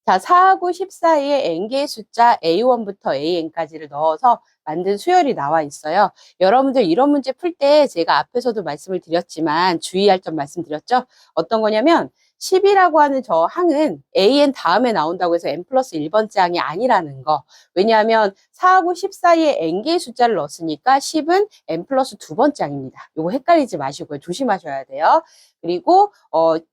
자, 4하고 10 사이에 n개의 숫자 a1부터 an까지를 넣어서 만든 수열이 나와 있어요. 여러분들 이런 문제 풀 때 제가 앞에서도 말씀을 드렸지만 주의할 점 말씀드렸죠? 어떤 거냐면 10이라고 하는 저 항은 an 다음에 나온다고 해서 n 플러스 1번째 항이 아니라는 거. 왜냐하면 4하고 10 사이에 n개의 숫자를 넣었으니까 10은 n 플러스 2번째 항입니다. 이거 헷갈리지 마시고요. 조심하셔야 돼요. 그리고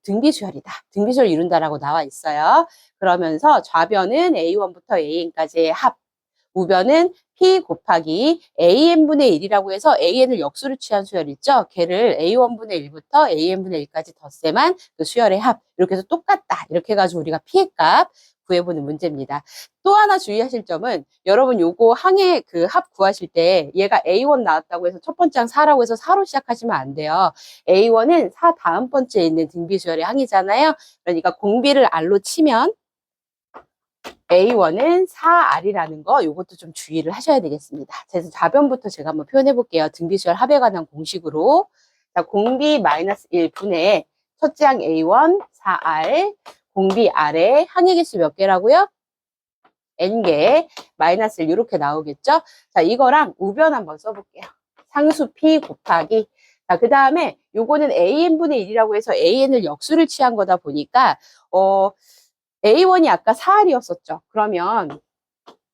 등비수열이다. 등비수열 이룬다라고 나와 있어요. 그러면서 좌변은 a1부터 an까지의 합, 우변은 p 곱하기 an분의 1이라고 해서 an을 역수로 취한 수열 있죠? 걔를 a1분의 1부터 an분의 1까지 덧셈한 그 수열의 합. 이렇게 해서 똑같다. 이렇게 해가지고 우리가 p의 값 구해보는 문제입니다. 또 하나 주의하실 점은 여러분 요거 항의 그 합 구하실 때 얘가 A1 나왔다고 해서 첫 번째 항 4라고 해서 4로 시작하시면 안 돼요. A1은 4 다음 번째에 있는 등비수열의 항이잖아요. 그러니까 공비를 R로 치면 A1은 4R이라는 거 요것도 좀 주의를 하셔야 되겠습니다. 그래서 좌변부터 제가 한번 표현해 볼게요. 등비수열 합에 관한 공식으로. 자, 공비 마이너스 1분의 첫째 항 A1 4R 공비 R의 항의 개수 몇 개라고요? n개 마이너스 1 이렇게 나오겠죠? 자, 이거랑 우변 한번 써볼게요. 상수 p 곱하기 자, 그 다음에 요거는 an분의 1이라고 해서 an을 역수를 취한 거다 보니까 A1이 아까 4R이었었죠. 그러면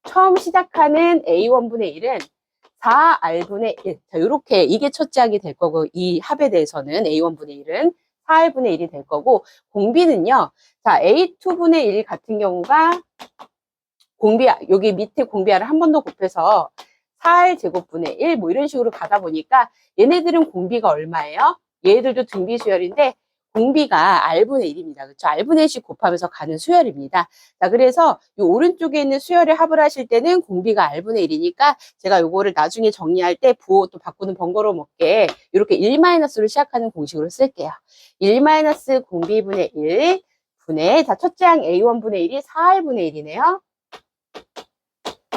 처음 시작하는 A1분의 1은 4R분의 1. 자, 요렇게 이게 첫째 항이 될 거고 이 합에 대해서는 A1분의 1은 4R분의 1이 될 거고 공비는요. 자, A2분의 1 같은 경우가 공비 여기 밑에 공비R을 한 번 더 곱해서 4R 제곱분의 1 뭐 이런 식으로 가다 보니까 얘네들은 공비가 얼마예요? 얘들도 등비 수열인데 공비가 R분의 1입니다. 그렇죠? R분의 1씩 곱하면서 가는 수열입니다. 자, 그래서 이 오른쪽에 있는 수열의 합을 하실 때는 공비가 R분의 1이니까 제가 요거를 나중에 정리할 때 부호 또 바꾸는 번거로움 없게 이렇게 1-로 시작하는 공식으로 쓸게요. 1 공비분의 1 분의 자, 첫째 항 A1분의 1이 4R분의 1이네요.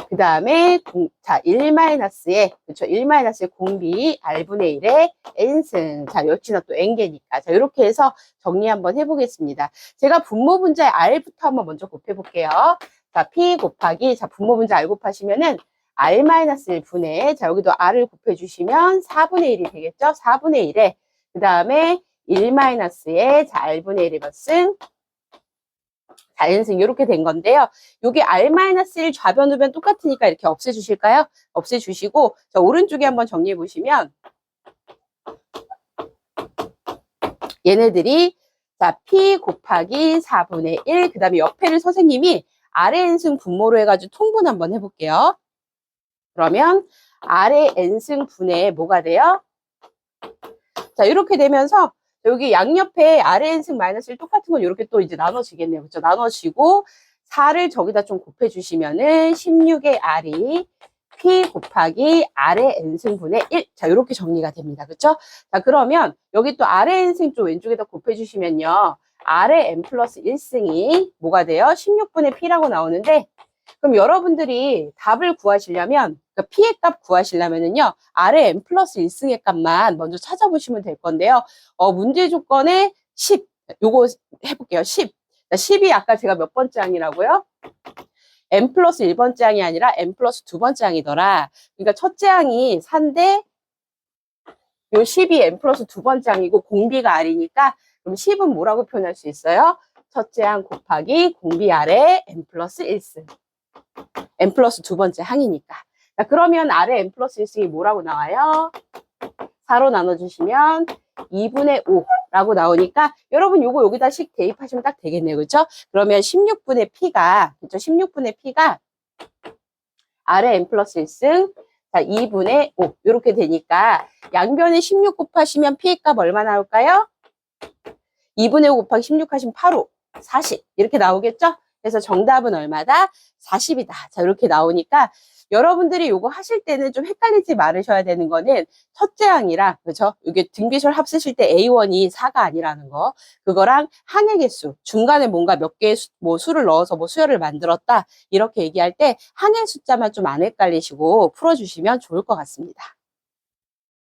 그 다음에 자, 1-에 그렇죠. 1-의 공비 R분의 1의 n승. 자, 역시나 또 n개니까. 자, 이렇게 해서 정리 한번 해보겠습니다. 제가 분모 분자의 R부터 한번 먼저 곱해볼게요. 자, P 곱하기 자, 분모 분자 R 곱하시면은 R-1분의 자, 여기도 R을 곱해주시면 4분의 1이 되겠죠. 4분의 1에 그 다음에 1-에 자, R분의 1의 몇 승? 자연승 이렇게 된 건데요. 요게 R-1 좌변 우변 똑같으니까 이렇게 없애주실까요? 없애주시고 자, 오른쪽에 한번 정리해 보시면 얘네들이 자, P 곱하기 4분의 1 그 다음에 옆에를 선생님이 R의 n승 분모로 해가지고 통분 한번 해볼게요. 그러면 R의 n승 분의 뭐가 돼요? 자, 이렇게 되면서 여기 양옆에 R의 n승 마이너스 1 똑같은 건 이렇게 또 이제 나눠지겠네요. 그렇죠? 나눠지고 4를 저기다 좀 곱해주시면은 16의 R이 P 곱하기 R의 n승분의 1. 자, 이렇게 정리가 됩니다. 그렇죠? 자, 그러면 여기 또 R의 n승 좀 왼쪽에다 곱해주시면요. R의 n 플러스 1승이 뭐가 돼요? 16분의 P라고 나오는데 그럼 여러분들이 답을 구하시려면 그러니까 P의 값 구하시려면은요. R의 n 플러스 1승의 값만 먼저 찾아보시면 될 건데요. 문제 조건에 10 요거 해볼게요. 10 10이 아까 제가 몇 번째 항이라고요? n 플러스 1번째 항이 아니라 n 플러스 2번째 항이더라. 그러니까 첫째 항이 4인데 요 10이 n 플러스 2번째 항이고 공비가 R이니까 그럼 10은 뭐라고 표현할 수 있어요? 첫째 항 곱하기 공비 R의 n 플러스 1승. n 플러스 2번째 항이니까. 자, 그러면 R의 n 플러스 1승이 뭐라고 나와요? 4로 나눠주시면 2분의 5라고 나오니까 여러분 요거 여기다 식 대입하시면 딱 되겠네요. 그렇죠? 그러면 16분의 P가 그렇죠? 16분의 P가 R의 n 플러스 1승 자 2분의 5 이렇게 되니까 양변에 16 곱하시면 P의 값 얼마 나올까요? 2분의 5 곱하기 16 하시면 8호 40 이렇게 나오겠죠? 그래서 정답은 얼마다? 40이다. 자, 이렇게 나오니까 여러분들이 요거 하실 때는 좀 헷갈리지 말으셔야 되는 거는 첫째 항이랑 그렇죠? 이게 등비수열 합 쓰실 때 A1이 4가 아니라는 거. 그거랑 항의 개수, 중간에 뭔가 몇 개의 뭐 수를 넣어서 뭐 수열을 만들었다. 이렇게 얘기할 때 항의 숫자만 좀 안 헷갈리시고 풀어 주시면 좋을 것 같습니다.